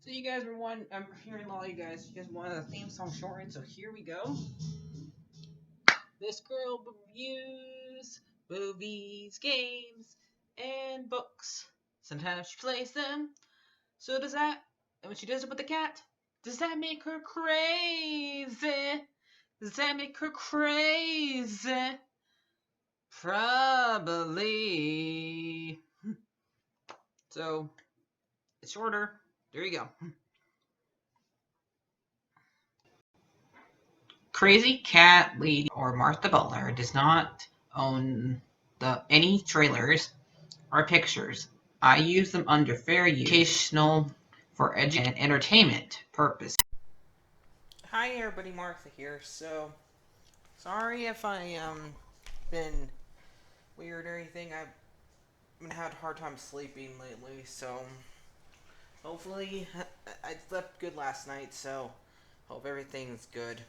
So you guys were I'm hearing a lot of you guys wanted a theme song shortened, so here we go. This girl reviews movies, games, and books. Sometimes she plays them. So does that, and when she does it with the cat, does that make her crazy? Does that make her crazy? Probably. So, it's shorter. There you go. Crazy Cat Lady or Martha Butler does not own any trailers or pictures. I use them under fair use, educational, for education and entertainment purpose. Hi everybody, Martha here. So, sorry if I been weird or anything. I've had a hard time sleeping lately, so hopefully I slept good last night. So, hope everything's good.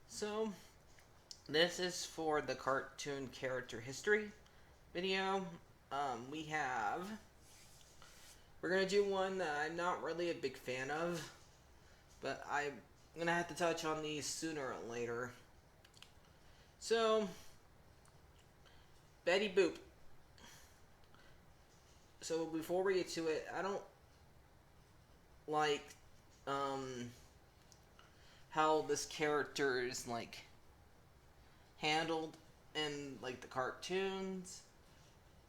So, this is for the cartoon character history video. We have we're gonna do one that I'm not really a big fan of, but I'm gonna have to touch on these sooner or later. So, Betty Boop. So before we get to it, I don't like how this character is handled in the cartoons.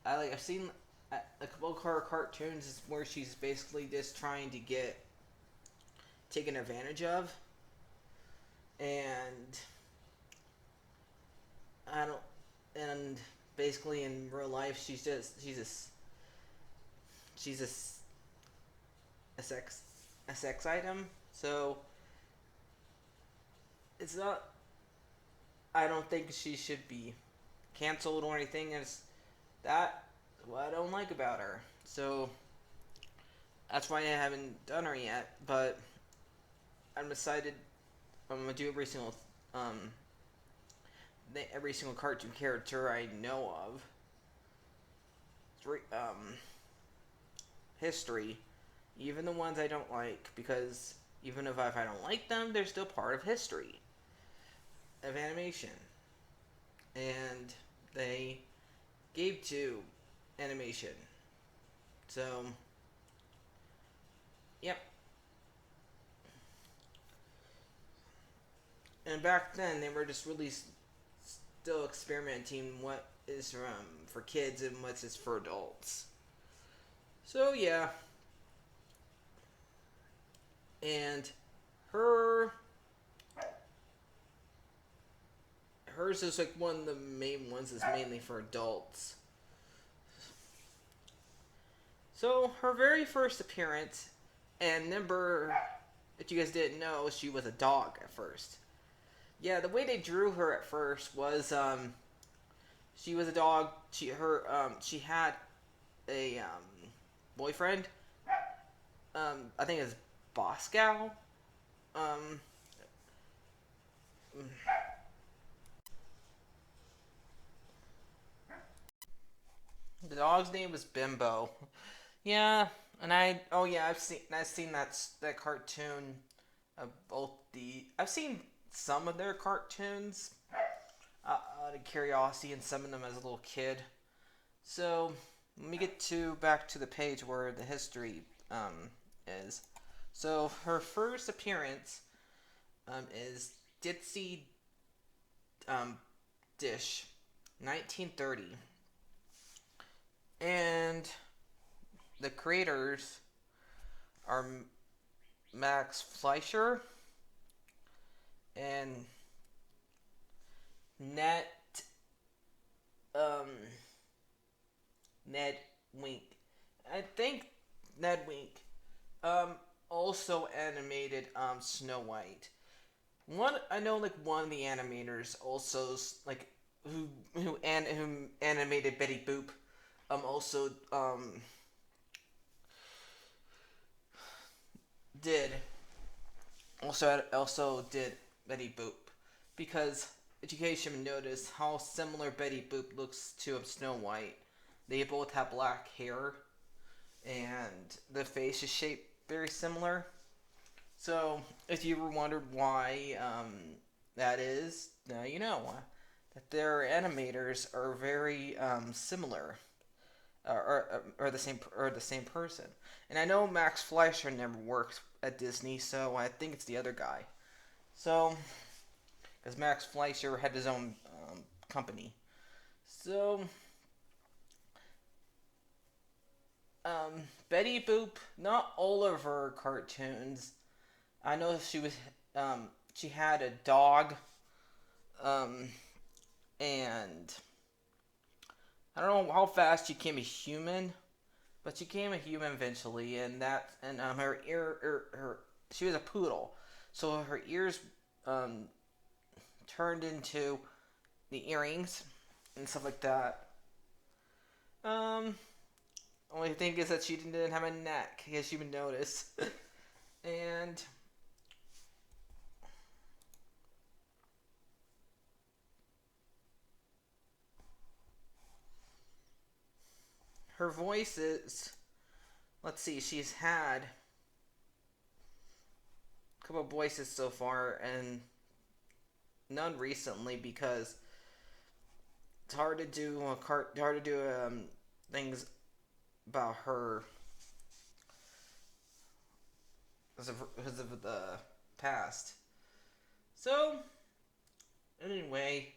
I've seen a couple of her cartoons where she's basically just trying to get taken advantage of, and I don't. And basically in real life, she's a sex item. So it's not. I don't think she should be canceled or anything. It's that what I don't like about her. So that's why I haven't done her yet. But I'm decided I'm gonna do every single cartoon character I know of. History, even the ones I don't like, because even if I don't like them, they're still part of history of animation, and they gave to animation. So, yep. And back then, they were just really still experimenting what is for kids and what's is for adults. So yeah, and her hers is one of the main ones is mainly for adults. So her very first appearance, and remember, if you guys didn't know, she was a dog at first. Yeah, the way they drew her at first was she was a dog. She had a boyfriend. I think it's Boscow. Um, the dog's name was Bimbo. Yeah, and I've seen that cartoon. I've seen some of their cartoons out of curiosity, and some of them as a little kid. So let me get back to the page where the history is. So her first appearance is Ditsy Dish, 1930, and the creators are Max Fleischer and Net Ned Wink. I think Ned Wink also animated Snow White. One I know one of the animators also who animated Betty Boop also did also did Betty Boop, because education noticed how similar Betty Boop looks to Snow White. They both have black hair, and the face is shaped very similar. So, if you ever wondered why that is, now you know that their animators are very similar, or the same person. And I know Max Fleischer never worked at Disney, so I think it's the other guy. So, because Max Fleischer had his own company. So, Betty Boop, not all of her cartoons. I know she had a dog, and I don't know how fast she became a human, but she became a human eventually, and her she was a poodle, so her ears um turned into the earrings and stuff like that. Um, Only thing is that she didn't have a neck, as you would notice, and her voice is. Let's see, she's had a couple of voices so far, and none recently because it's hard to do things about her because of the past. So anyway,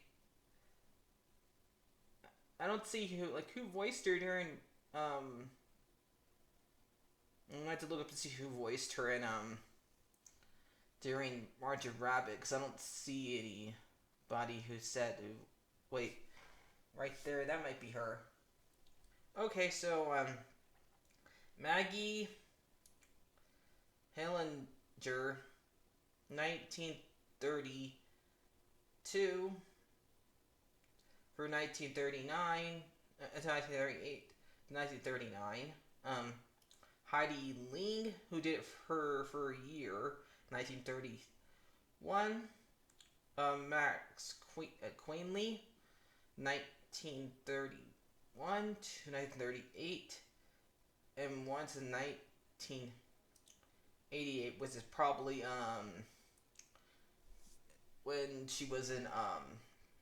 I don't see who voiced her during I had to look up to see who voiced her in during Margie Rabbit, because I don't see anybody who said who. Wait, right there, that might be her. Okay, so Maggie Hellinger, 1932 for 1939 to 1938 to 1939. Heidi Ling, who did it for a year, 1931. Max Queenly, 1931 to 1938, and one to 1988, which is probably when she was in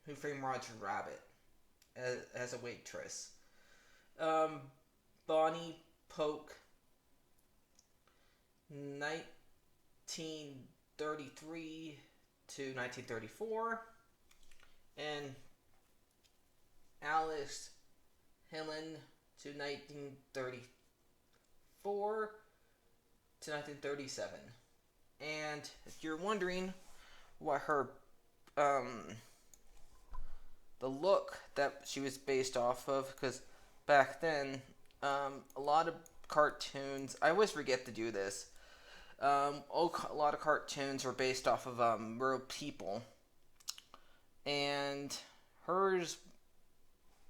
Who Framed Roger Rabbit as a waitress. Bonnie Polk, 1933 to 1934, and Alice Helen to 1934 to 1937. And if you're wondering what her the look that she was based off of, because back then a lot of cartoons, I always forget to do this, a lot of cartoons were based off of real people, and hers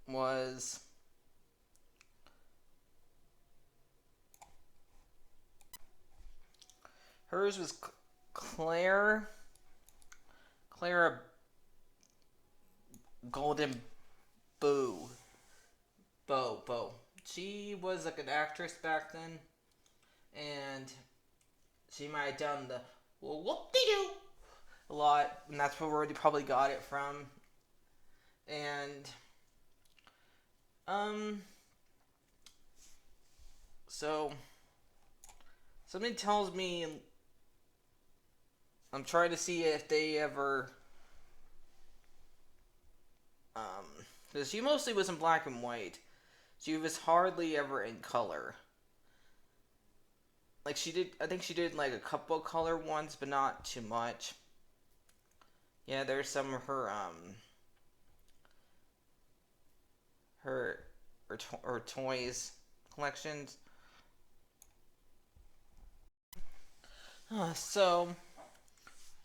was Clara Golden Bow. She was like an actress back then, and she might have done the whoop-de-doo a lot, and that's where they probably got it from. And so something tells me I'm trying to see if they ever because she mostly was in black and white. She was hardly ever in color. Like I think she did like a couple color ones, but not too much. Yeah, there's some of her toys collections. So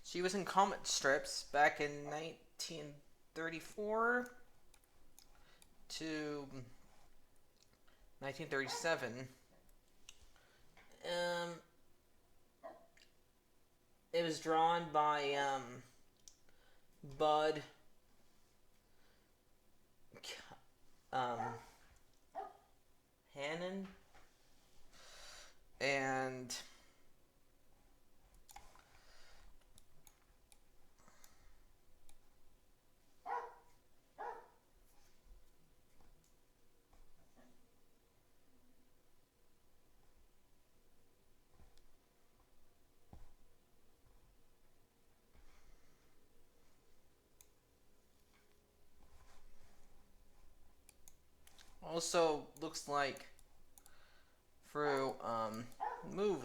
she was in comic strips back in 1934 to 1937. It was drawn by Bud Hannon, and also looks like through move.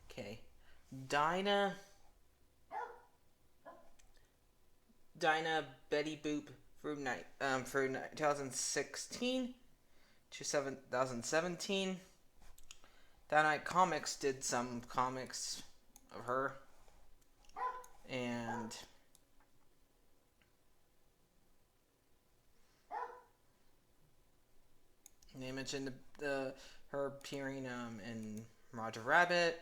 Okay, Dinah Betty Boop through 2016 to 2017. Dynamite Comics did some comics of her, and they mentioned her appearing in Roger Rabbit.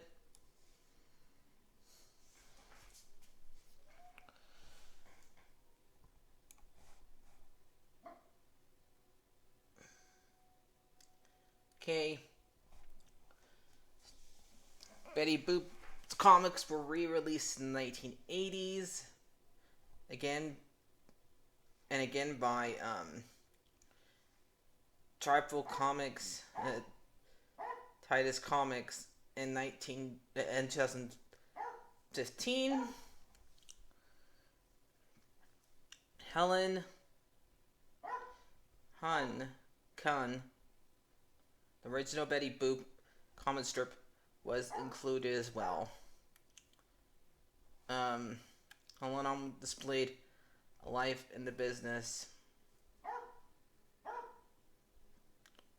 Okay. Betty Boop's comics were re-released in the 1980s. Again by Tribal Comics, Titus Comics in 2015. Helen Hun, the original Betty Boop comic strip, was included as well. Helen displayed a life in the business.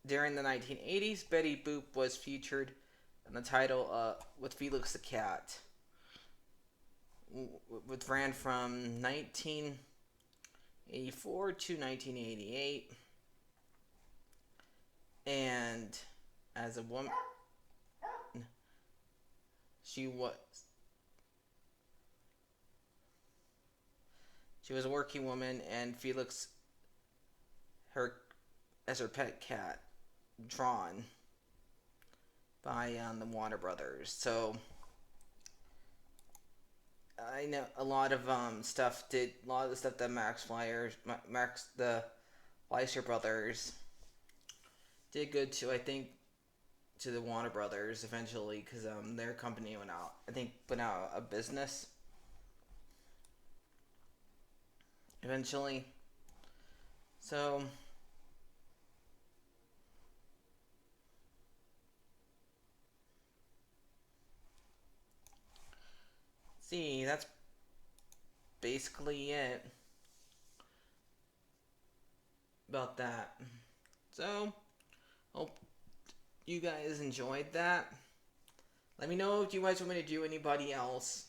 During the 1980s, Betty Boop was featured in the title with Felix the Cat, which ran from 1984 to 1988. And as a woman, she was a working woman, and Felix as her pet cat, drawn by the Warner Brothers. So I know a lot of the stuff that the Fleischer brothers did good to, I think, to the Warner Brothers eventually, because their company went out of business eventually. So see, that's basically it about that. So hope you guys enjoyed that. Let me know if you guys want me to do anybody else.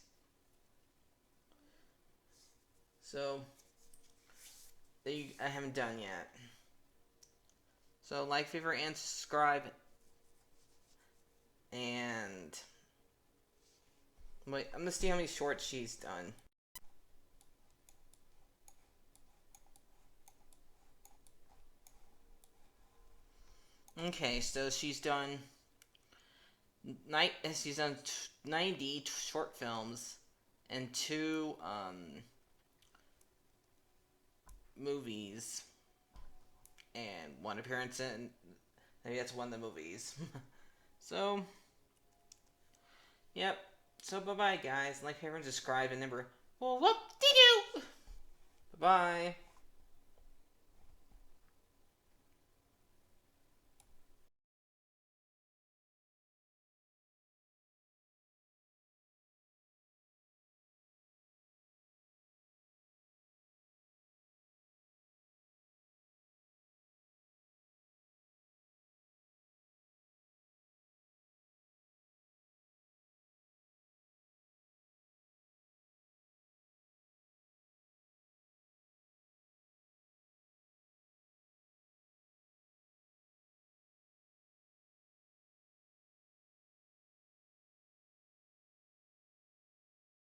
So I haven't done yet. So like, favorite, and subscribe. And wait, I'm gonna see how many shorts she's done. Okay, so she's done 90 short films and 2 movies and 1 appearance in, maybe that's one of the movies. So yep. So bye bye guys. Like, favorite, and subscribe, and remember, well, whoop-de-doo. Bye bye.